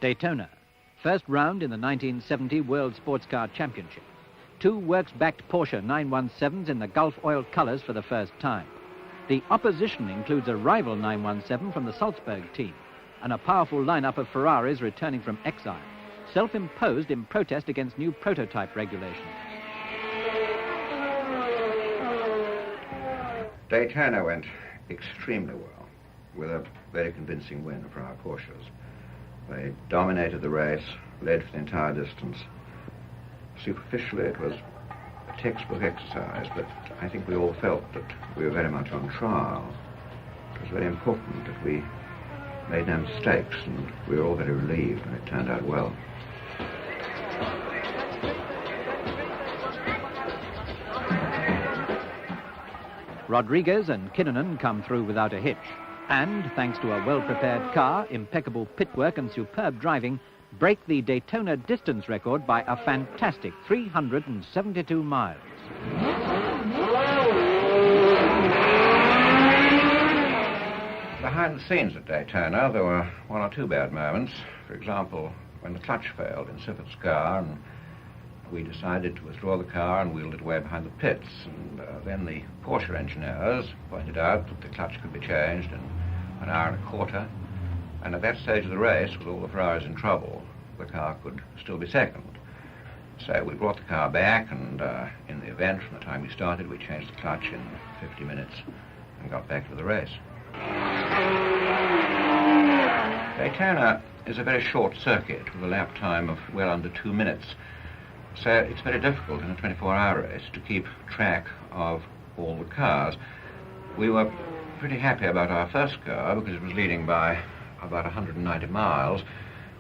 Daytona, first round in the 1970 World Sports Car Championship. Two works-backed Porsche 917s in the Gulf Oil colours for the first time. The opposition includes a rival 917 from the Salzburg team and a powerful lineup of Ferraris returning from exile, self-imposed in protest against new prototype regulations. Daytona went extremely well, with a very convincing win for our Porsches. They dominated the race, led for the entire distance. Superficially, it was a textbook exercise, but I think we all felt that we were very much on trial. It was very important that we made no mistakes, and we were all very relieved when it turned out well. Rodriguez and Kinnunen come through without a hitch, and, thanks to a well-prepared car, impeccable pit work and superb driving, break the Daytona distance record by a fantastic 372 miles. Behind the scenes at Daytona, there were one or two bad moments. For example, when the clutch failed in Siffert's car, and we decided to withdraw the car and wheeled it away behind the pits. And then the Porsche engineers pointed out that the clutch could be changed in an hour and a quarter. And at that stage of the race, with all the Ferraris in trouble, the car could still be second. So we brought the car back, and in the event, from the time we started, we changed the clutch in 50 minutes and got back to the race. Daytona is a very short circuit with a lap time of well under 2 minutes. So it's very difficult in a 24-hour race to keep track of all the cars. We were pretty happy about our first car because it was leading by about 190 miles,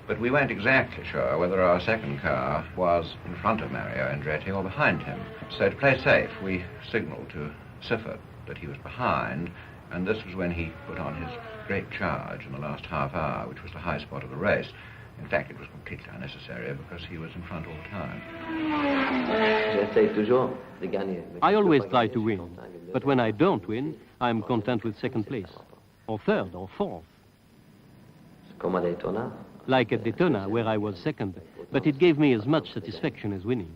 but we weren't exactly sure whether our second car was in front of Mario Andretti or behind him. So to play safe, we signaled to Siffert that he was behind, and this was when he put on his great charge in the last half hour, which was the high spot of the race. In fact, it was completely unnecessary because he was in front all the time. I always try to win, but when I don't win, I'm content with second place, or third, or fourth. Like at Daytona, where I was second, but it gave me as much satisfaction as winning.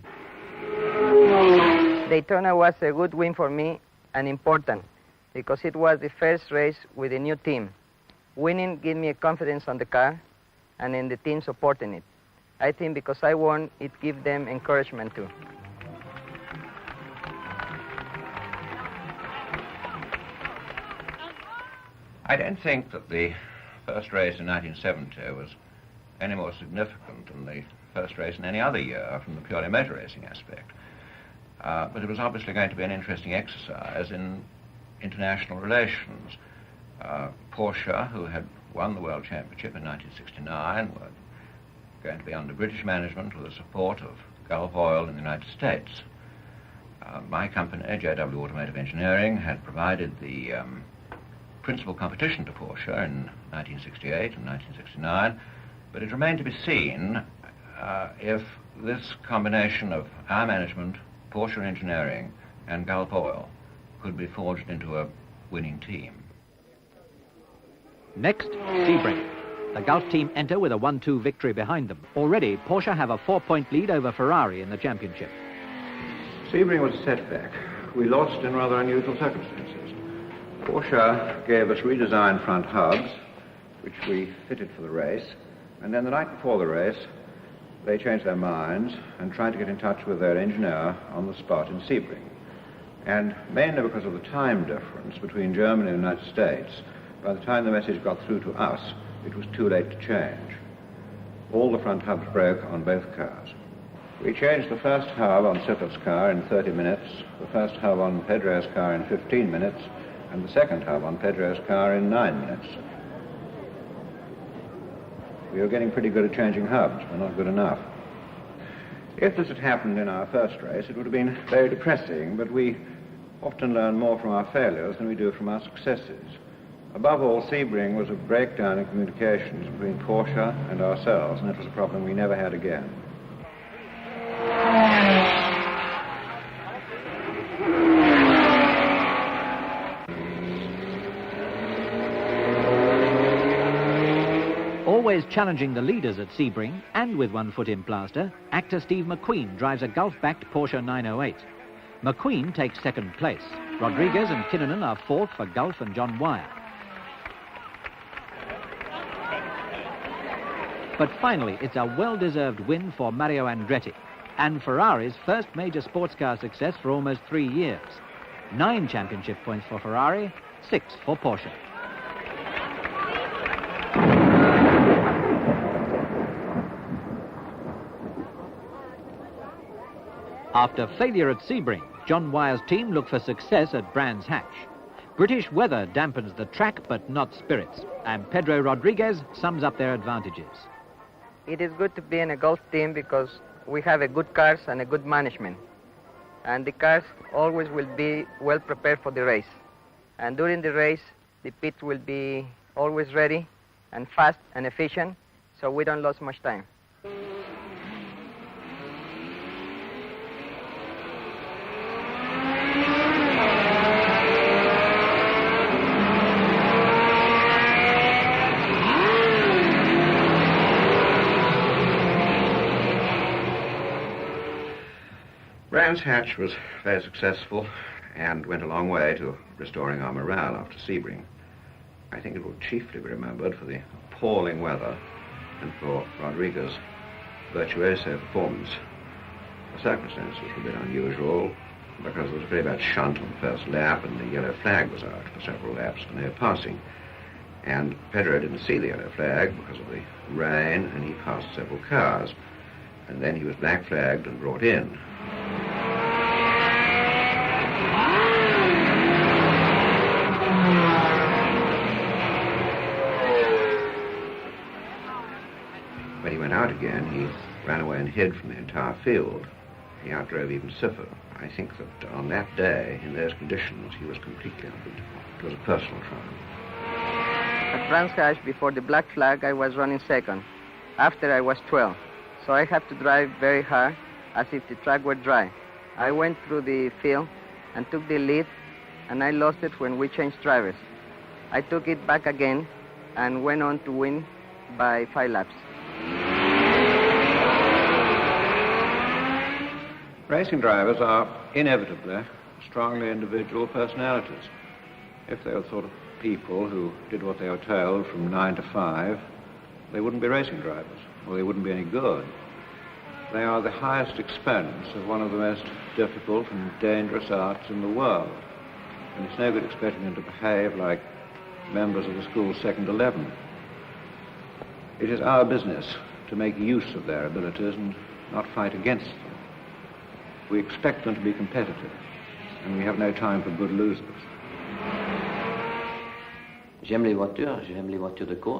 Daytona was a good win for me and important, because it was the first race with a new team. Winning gave me a confidence on the car and in the team supporting it. I think because I won, it gave them encouragement too. I don't think that the first race in 1970 was any more significant than the first race in any other year from the purely motor racing aspect. But it was obviously going to be an interesting exercise in international relations. Porsche, who had won the World Championship in 1969, were going to be under British management with the support of Gulf Oil in the United States. My company, JW Automotive Engineering, had provided the principal competition to Porsche in 1968 and 1969, but it remained to be seen if this combination of our management, Porsche Engineering, and Gulf Oil could be forged into a winning team. Next, Sebring. The Gulf team enter with a 1-2 victory behind them. Already, Porsche have a 4-point lead over Ferrari in the championship. Sebring was a setback. We lost in rather unusual circumstances. Porsche gave us redesigned front hubs, which we fitted for the race, and then the night before the race, they changed their minds and tried to get in touch with their engineer on the spot in Sebring. And mainly because of the time difference between Germany and the United States, by the time the message got through to us, it was too late to change. All the front hubs broke on both cars. We changed the first hub on Siffert's car in 30 minutes, the first hub on Pedro's car in 15 minutes, and the second hub on Pedro's car in 9 minutes. We were getting pretty good at changing hubs, but not good enough. If this had happened in our first race, it would have been very depressing, but we often learn more from our failures than we do from our successes. Above all, Sebring was a breakdown in communications between Porsche and ourselves, and it was a problem we never had again. Always challenging the leaders at Sebring, and with one foot in plaster, actor Steve McQueen drives a Gulf-backed Porsche 908. McQueen takes second place. Rodriguez and Kinnunen are fourth for Gulf and John Wyer. But finally, it's a well-deserved win for Mario Andretti, and Ferrari's first major sports car success for almost 3 years. 9 championship points for Ferrari, 6 for Porsche. After failure at Sebring, John Wyer's team look for success at Brands Hatch. British weather dampens the track, but not spirits, and Pedro Rodriguez sums up their advantages. It is good to be in a Gulf team because we have a good cars and a good management. And the cars always will be well prepared for the race. And during the race, the pits will be always ready and fast and efficient, so we don't lose much time. Brands Hatch was very successful and went a long way to restoring our morale after Sebring. I think it will chiefly be remembered for the appalling weather and for Rodriguez's virtuoso performance. The circumstances were a bit unusual because there was a very bad shunt on the first lap and the yellow flag was out for several laps for no passing. And Pedro didn't see the yellow flag because of the rain, and he passed several cars. And then he was black flagged and brought in. When he went out again, he ran away and hid from the entire field. He outdrove even Siffer. I think that on that day, in those conditions, he was completely unbeatable. It was a personal triumph. At Brands Hatch, before the black flag, I was running second. After, I was 12. So I had to drive very hard, as if the track were dry. I went through the field and took the lead, and I lost it when we changed drivers. I took it back again and went on to win by 5 laps. Racing drivers are inevitably strongly individual personalities. If they were the sort of people who did what they were told from 9 to 5, they wouldn't be racing drivers, or they wouldn't be any good. They are the highest exponents of one of the most difficult and dangerous arts in the world. And it's no good expecting them to behave like members of the school's second 11. It is our business to make use of their abilities and not fight against them. We expect them to be competitive, and we have no time for good losers.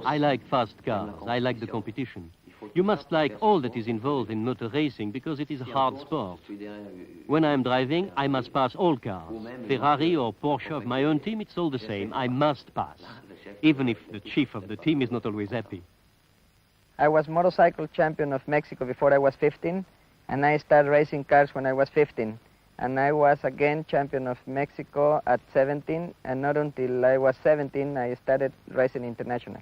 I like fast cars. I like the competition. You must like all that is involved in motor racing because it is a hard sport. When I am driving, I must pass all cars. Ferrari or Porsche of my own team, it's all the same. I must pass, even if the chief of the team is not always happy. I was motorcycle champion of Mexico before I was 15, and I started racing cars when I was 15. And I was again champion of Mexico at 17, and not until I was 17 I started racing international.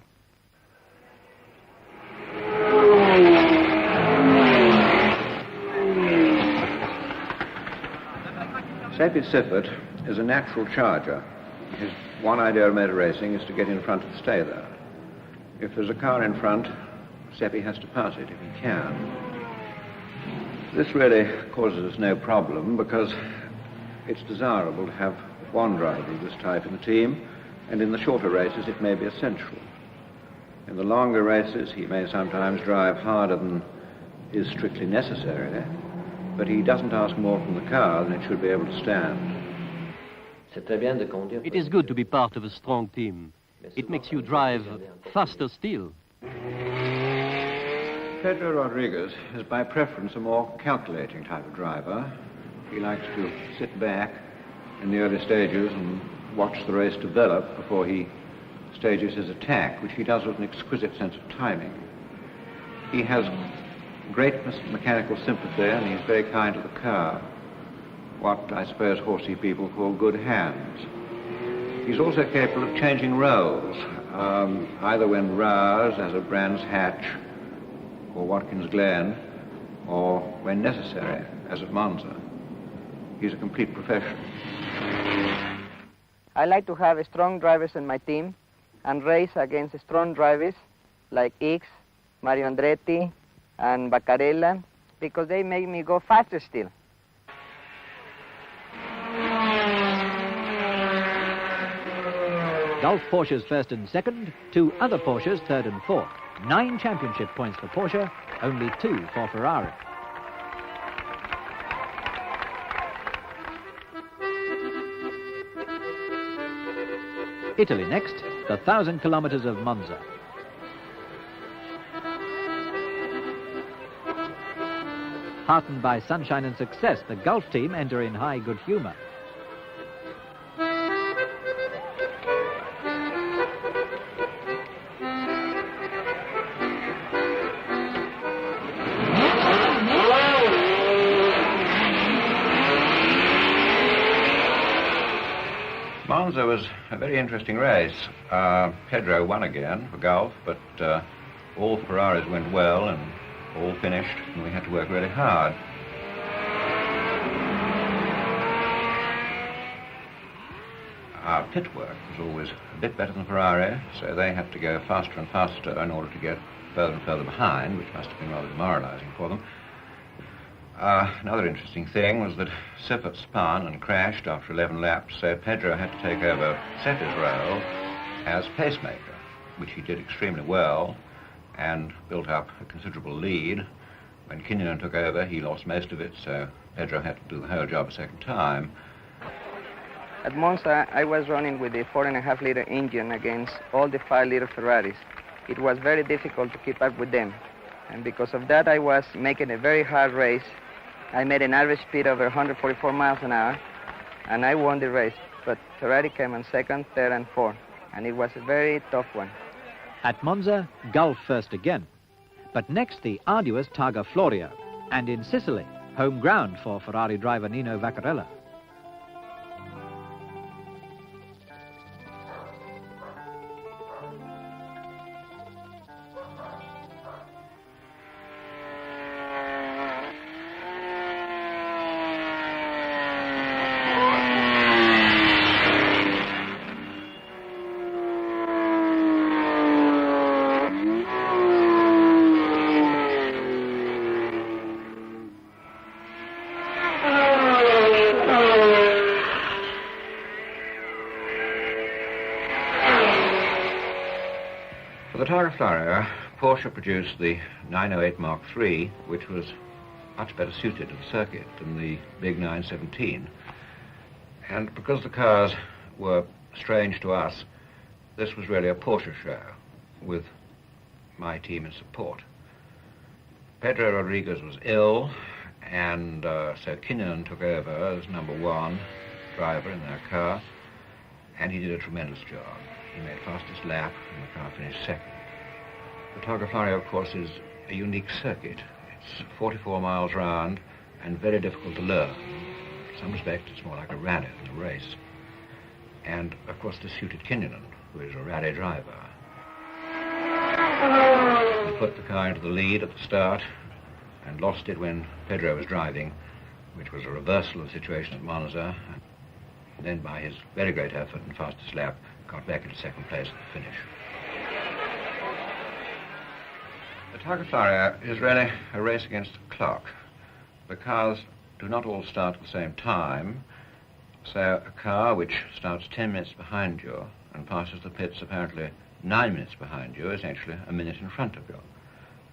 Seppi Siffert is a natural charger. His one idea of motor racing is to get in front and stay there. If there's a car in front, Seppi has to pass it if he can. This really causes us no problem because it's desirable to have one driver of this type in the team, and in the shorter races it may be essential. In the longer races he may sometimes drive harder than is strictly necessary, but he doesn't ask more from the car than it should be able to stand. It is good to be part of a strong team. It makes you drive faster still. Pedro Rodriguez is by preference a more calculating type of driver. He likes to sit back in the early stages and watch the race develop before he stages his attack, which he does with an exquisite sense of timing. He has great mechanical sympathy and he's very kind to the car, what I suppose horsey people call good hands. He's also capable of changing roles. either when roused, as at Brands Hatch or Watkins Glen, or when necessary, as at Monza. He's a complete professional. I like to have strong drivers in my team and race against strong drivers like X, Mario Andretti, and Baccarella, because they make me go faster still. Gulf Porsche's first and second, 2 other Porsches third and fourth. 9 championship points for Porsche, only 2 for Ferrari. Italy next, the 1,000 kilometers of Monza. Heartened by sunshine and success, the Gulf team enter in high good humor. Monza was a very interesting race. Pedro won again for Gulf, but all Ferraris went well and all finished, and we had to work really hard. Our pit work was always a bit better than Ferrari, so they had to go faster and faster in order to get further and further behind, which must have been rather demoralizing for them. Another interesting thing was that Siffert spun and crashed after 11 laps, so Pedro had to take over Seppi's role as pacemaker, which he did extremely well and built up a considerable lead. When Kinnunen took over, he lost most of it, so Pedro had to do the whole job a second time. At Monza, I was running with the 4.5-liter engine against all the 5-liter Ferraris. It was very difficult to keep up with them, and because of that, I was making a very hard race. I made an average speed over 144 miles an hour, and I won the race. But Ferrari came on second, third, and fourth, and it was a very tough one. At Monza, Gulf first again. But next, the arduous Targa Florio. And in Sicily, home ground for Ferrari driver Nino Vaccarella. For the Targa Florio, Porsche produced the 908 Mark III, which was much better suited to the circuit than the big 917. And because the cars were strange to us, this was really a Porsche show with my team in support. Pedro Rodriguez was ill, and so Kinnunen took over as number 1 driver in their car, and he did a tremendous job. He made fastest lap, and the car finished second. The Targa Florio, of course, is a unique circuit. It's 44 miles round and very difficult to learn. In some respects, it's more like a rally than a race. And, of course, this suited Kinnunen, who is a rally driver. He put the car into the lead at the start and lost it when Pedro was driving, which was a reversal of the situation at Monza. And then, by his very great effort and fastest lap, got back into second place at the finish. The Targa Florio is really a race against the clock. The cars do not all start at the same time, so a car which starts 10 minutes behind you and passes the pits apparently 9 minutes behind you is actually a minute in front of you.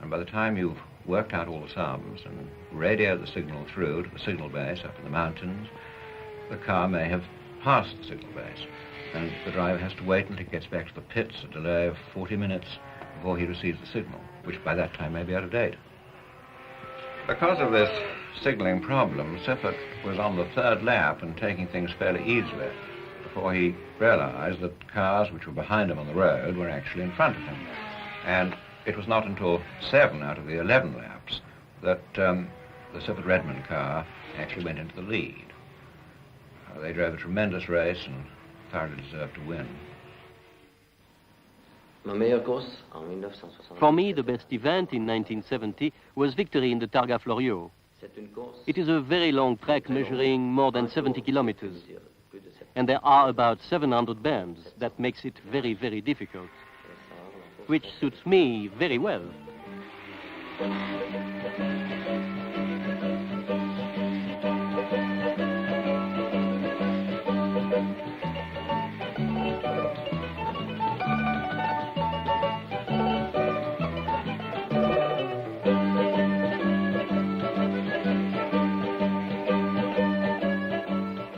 And by the time you've worked out all the sums and radioed the signal through to the signal base up in the mountains, the car may have passed the signal base, and the driver has to wait until he gets back to the pits, a delay of 40 minutes before he receives the signal, which by that time may be out of date. Because of this signaling problem, Siffert was on the 3rd lap and taking things fairly easily before he realized that cars which were behind him on the road were actually in front of him. And it was not until 7 out of the 11 laps that the Siffert-Redmond car actually went into the lead. They drove a tremendous race and thoroughly deserved to win. For me, the best event in 1970 was victory in the Targa Florio. It is a very long track measuring more than 70 kilometers. And there are about 700 bends. That makes it very, very difficult, which suits me very well.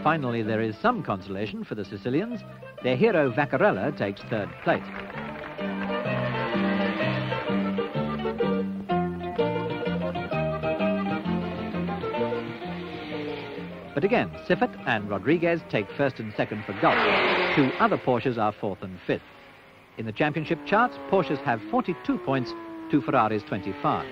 Finally, there is some consolation for the Sicilians. Their hero Vaccarella takes third place. But again, Siffert and Rodriguez take first and second for Gulf. Two other Porsches are fourth and fifth. In the championship charts, Porsches have 42 points to Ferrari's 25.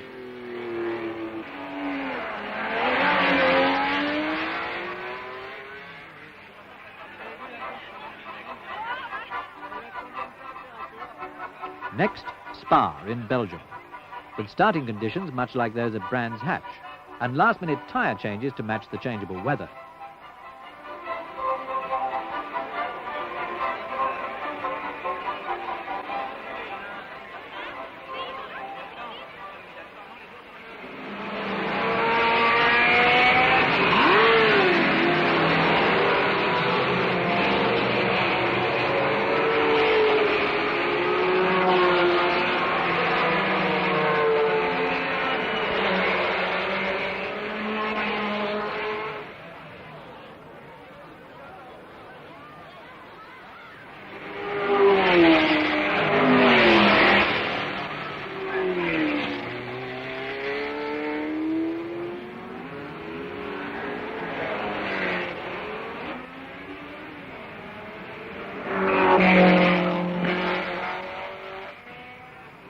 Next, Spa in Belgium, with starting conditions much like those at Brands Hatch, and last-minute tyre changes to match the changeable weather.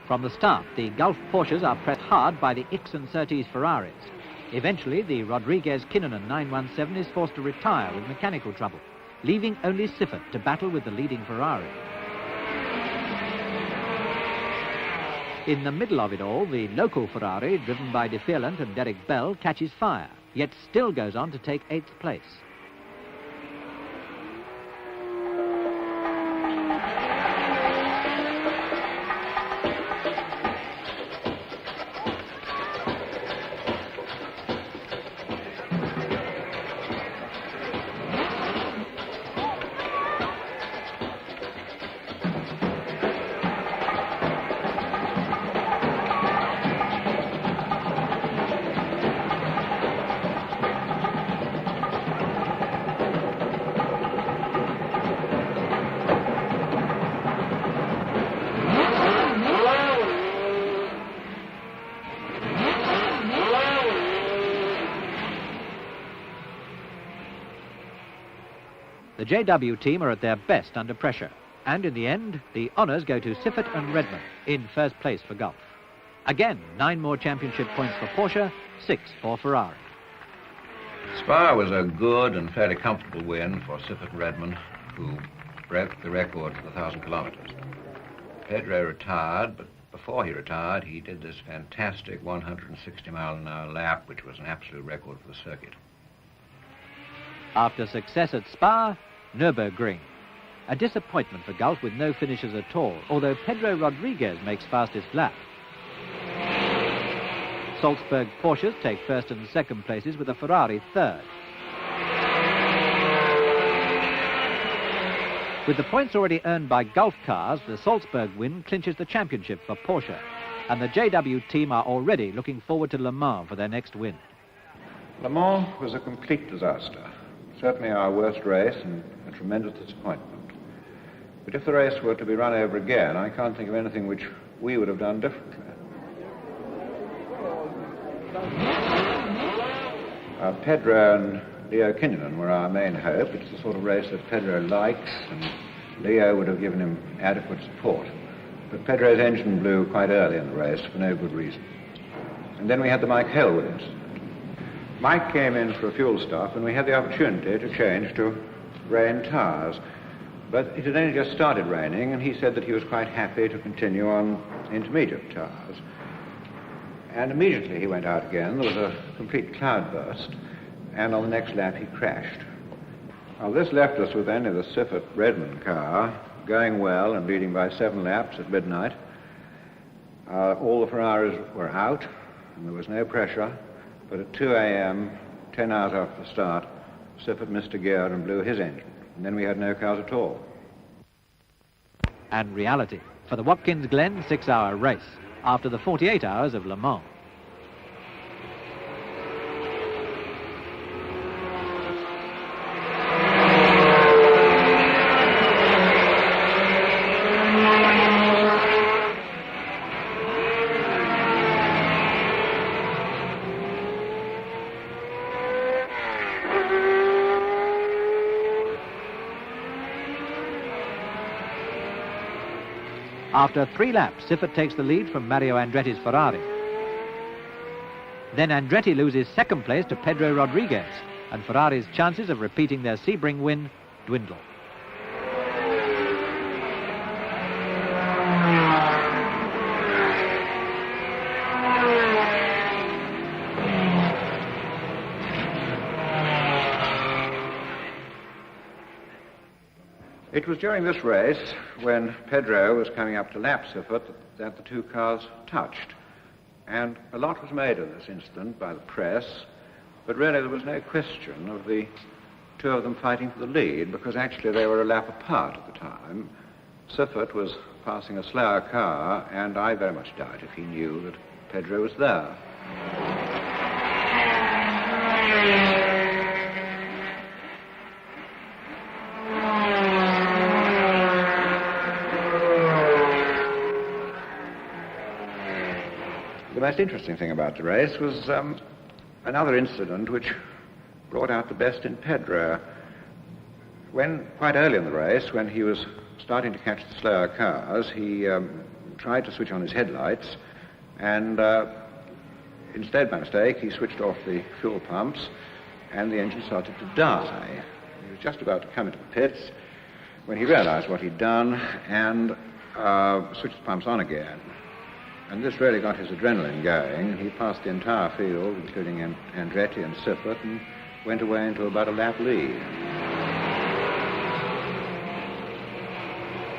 From the start, the Gulf Porsches are pressed hard by the X and Surtees Ferraris. Eventually, the Rodriguez-Kinnunen 917 is forced to retire with mechanical trouble, leaving only Siffert to battle with the leading Ferrari. In the middle of it all, the local Ferrari, driven by De Vierland and Derek Bell, catches fire, yet still goes on to take 8th place. The JW team are at their best under pressure, and in the end, the honours go to Siffert and Redman in first place for Gulf. Again, 9 more championship points for Porsche, 6 for Ferrari. Spa was a good and fairly comfortable win for Siffert and Redman, who broke the record for the 1,000 kilometres. Pedro retired, but before he retired, he did this fantastic 160-mile-an-hour lap, which was an absolute record for the circuit. After success at Spa, Nürburgring. A disappointment for Gulf with no finishes at all, although Pedro Rodriguez makes fastest lap. Salzburg Porsches take first and second places with a Ferrari third. With the points already earned by Gulf cars, the Salzburg win clinches the championship for Porsche, and the JW team are already looking forward to Le Mans for their next win. Le Mans was a complete disaster. Certainly our worst race and a tremendous disappointment. But if the race were to be run over again, I can't think of anything which we would have done differently. Pedro and Leo Kinnunen were our main hope. It's the sort of race that Pedro likes, and Leo would have given him adequate support. But Pedro's engine blew quite early in the race for no good reason. And then we had the Mike Hellwood incident. Mike came in for a fuel stop, and we had the opportunity to change to rain tyres. But it had only just started raining, and he said that he was quite happy to continue on intermediate tires. And immediately he went out again. There was a complete cloudburst, and on the next lap he crashed. Well, this left us with only the Siffert-Redmond car, going well and leading by 7 laps at midnight. All the Ferraris were out, and there was no pressure, but at 2 a.m., 10 hours after the start, Siffert missed a gear and blew his engine, and then we had no cars at all. And reality for the Watkins Glen 6-hour race after the 48 hours of Le Mans. After 3 laps, Siffert takes the lead from Mario Andretti's Ferrari. Then Andretti loses second place to Pedro Rodriguez, and Ferrari's chances of repeating their Sebring win dwindle. It was during this race, when Pedro was coming up to lap Siffert, that the 2 cars touched. And a lot was made of this incident by the press, but really there was no question of the 2 of them fighting for the lead, because actually they were a lap apart at the time. Siffert was passing a slower car, and I very much doubt if he knew that Pedro was there. The most interesting thing about the race was another incident which brought out the best in Pedro. When, quite early in the race, when he was starting to catch the slower cars, he tried to switch on his headlights, and instead, by mistake, he switched off the fuel pumps, and the engine started to die. He was just about to come into the pits when he realized what he'd done and switched the pumps on again. And this really got his adrenaline going. He passed the entire field, including Andretti and Siffert, and went away into about a lap lead.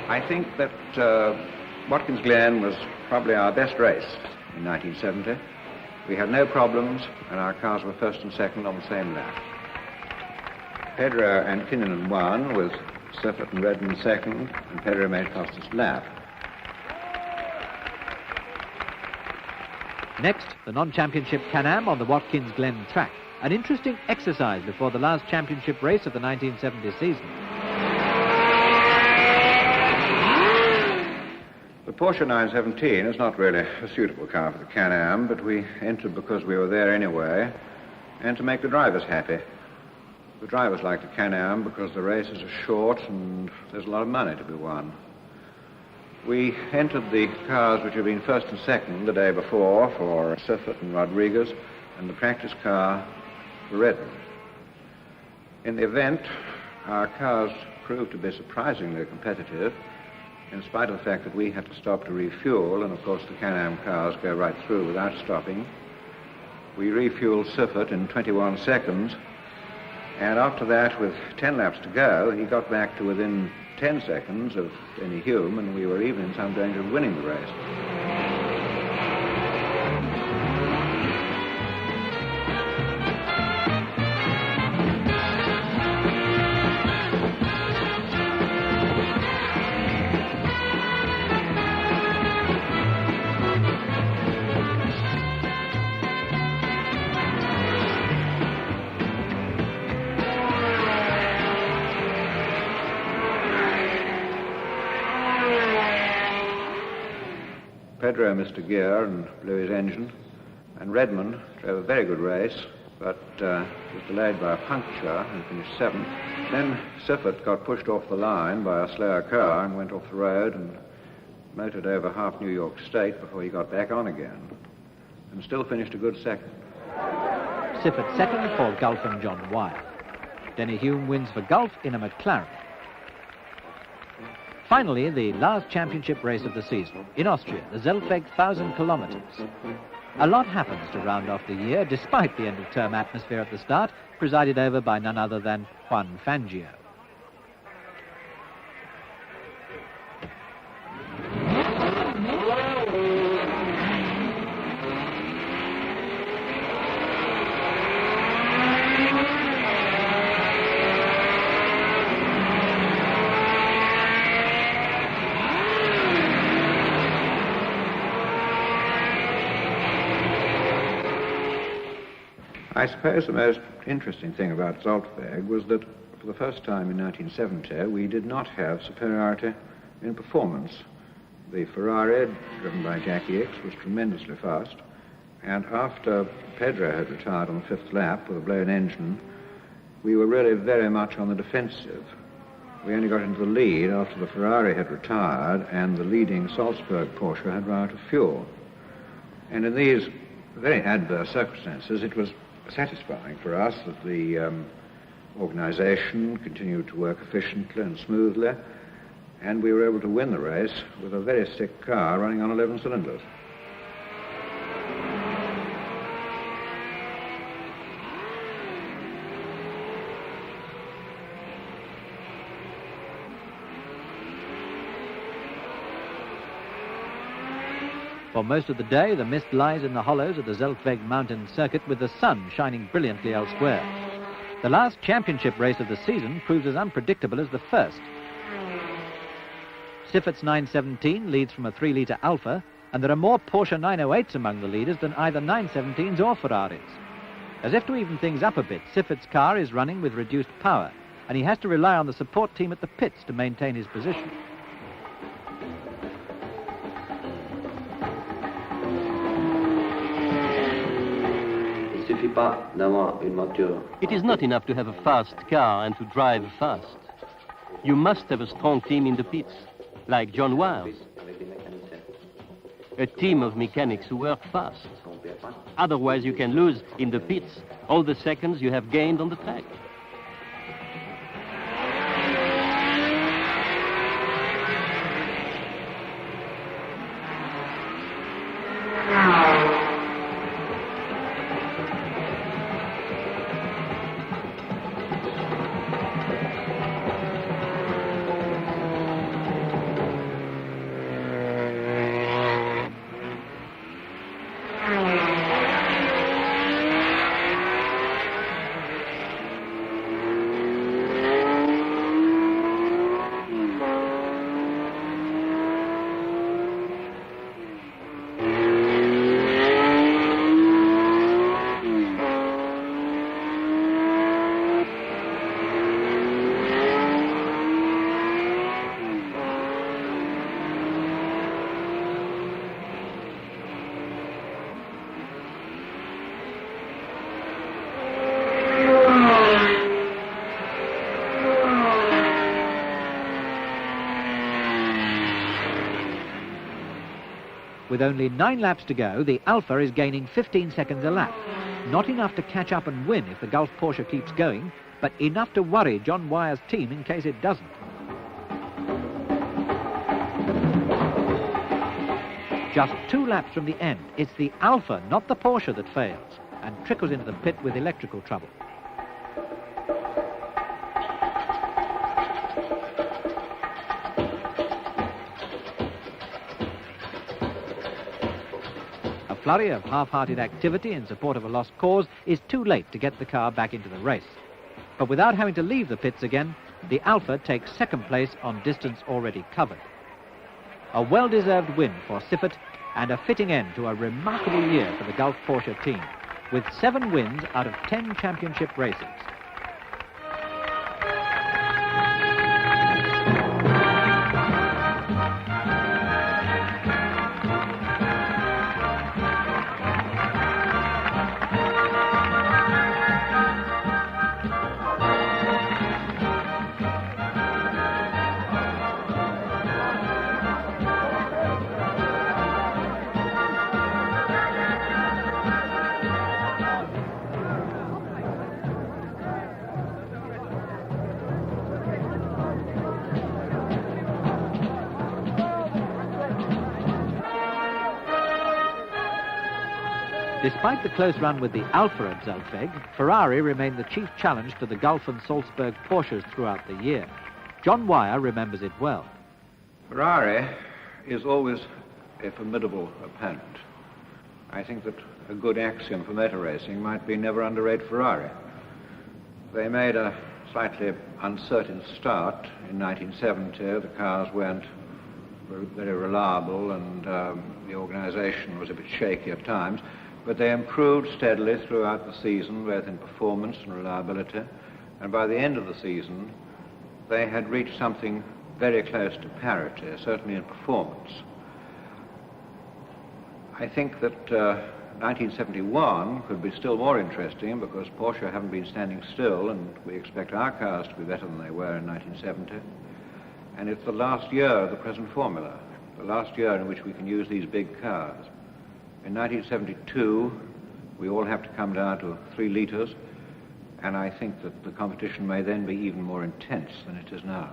I think that Watkins Glen was probably our best race in 1970. We had no problems, and our cars were first and second on the same lap. Pedro and Kinnunen won, with Siffert and Redmond second, and Pedro made fastest lap. Next, the non-championship Can-Am on the Watkins Glen track. An interesting exercise before the last championship race of the 1970 season. The Porsche 917 is not really a suitable car for the Can-Am, but we entered because we were there anyway, and to make the drivers happy. The drivers like the Can-Am because the races are short and there's a lot of money to be won. We entered the cars which had been first and second the day before for Siffert and Rodriguez, and the practice car for Redmond. In the event, our cars proved to be surprisingly competitive, in spite of the fact that we had to stop to refuel, and of course the Can-Am cars go right through without stopping. We refueled Siffert in 21 seconds, and after that, with 10 laps to go, he got back to within 10 seconds of Denny Hume, and we were even in some danger of winning the race. Pedro missed a gear and blew his engine, and Redmond drove a very good race, but was delayed by a puncture and finished 7th. Then Siffert got pushed off the line by a slower car and went off the road and motored over half New York State before he got back on again, and still finished a good second. Siffert second for Gulf and John Wyer. Denny Hume wins for Gulf in a McLaren. Finally, the last championship race of the season, in Austria, the Zeltweg 1,000 kilometers. A lot happens to round off the year, despite the end-of-term atmosphere at the start, presided over by none other than Juan Fangio. I suppose the most interesting thing about Zeltweg was that for the first time in 1970 we did not have superiority in performance. The Ferrari, driven by Jackie X, was tremendously fast, and after Pedro had retired on the fifth lap with a blown engine, we were really very much on the defensive. We only got into the lead after the Ferrari had retired and the leading Salzburg Porsche had run out of fuel. And in these very adverse circumstances, it was satisfying for us that the organisation continued to work efficiently and smoothly, and we were able to win the race with a very stick car running on 11 cylinders. For most of the day, the mist lies in the hollows of the Zeltweg mountain circuit with the sun shining brilliantly elsewhere. The last championship race of the season proves as unpredictable as the first. Siffert's 917 leads from a 3-litre Alfa, and there are more Porsche 908s among the leaders than either 917s or Ferraris. As if to even things up a bit, Siffert's car is running with reduced power, and he has to rely on the support team at the pits to maintain his position. It is not enough to have a fast car and to drive fast. You must have a strong team in the pits, like John Wyer's. A team of mechanics who work fast. Otherwise you can lose in the pits all the seconds you have gained on the track. With only 9 laps to go, the Alfa is gaining 15 seconds a lap. Not enough to catch up and win if the Gulf Porsche keeps going, but enough to worry John Wyer's team in case it doesn't. Just 2 laps from the end, it's the Alfa, not the Porsche, that fails and trickles into the pit with electrical trouble. A flurry of half-hearted activity in support of a lost cause is too late to get the car back into the race. But without having to leave the pits again, the Alfa takes second place on distance already covered. A well-deserved win for Siffert and a fitting end to a remarkable year for the Gulf Porsche team, with 7 wins out of 10 championship races. Despite the close run with the Alfa at Zaltweg, Ferrari remained the chief challenge to the Gulf and Salzburg Porsches throughout the year. John Wyer remembers it well. Ferrari is always a formidable opponent. I think that a good axiom for motor racing might be never underrate Ferrari. They made a slightly uncertain start in 1970. The cars weren't very reliable and the organisation was a bit shaky at times, but they improved steadily throughout the season, both in performance and reliability, and by the end of the season they had reached something very close to parity, certainly in performance. I think that 1971 could be still more interesting because Porsche haven't been standing still, and we expect our cars to be better than they were in 1970. And it's the last year of the present formula, the last year in which we can use these big cars. In 1972, we all have to come down to 3 litres, and I think that the competition may then be even more intense than it is now.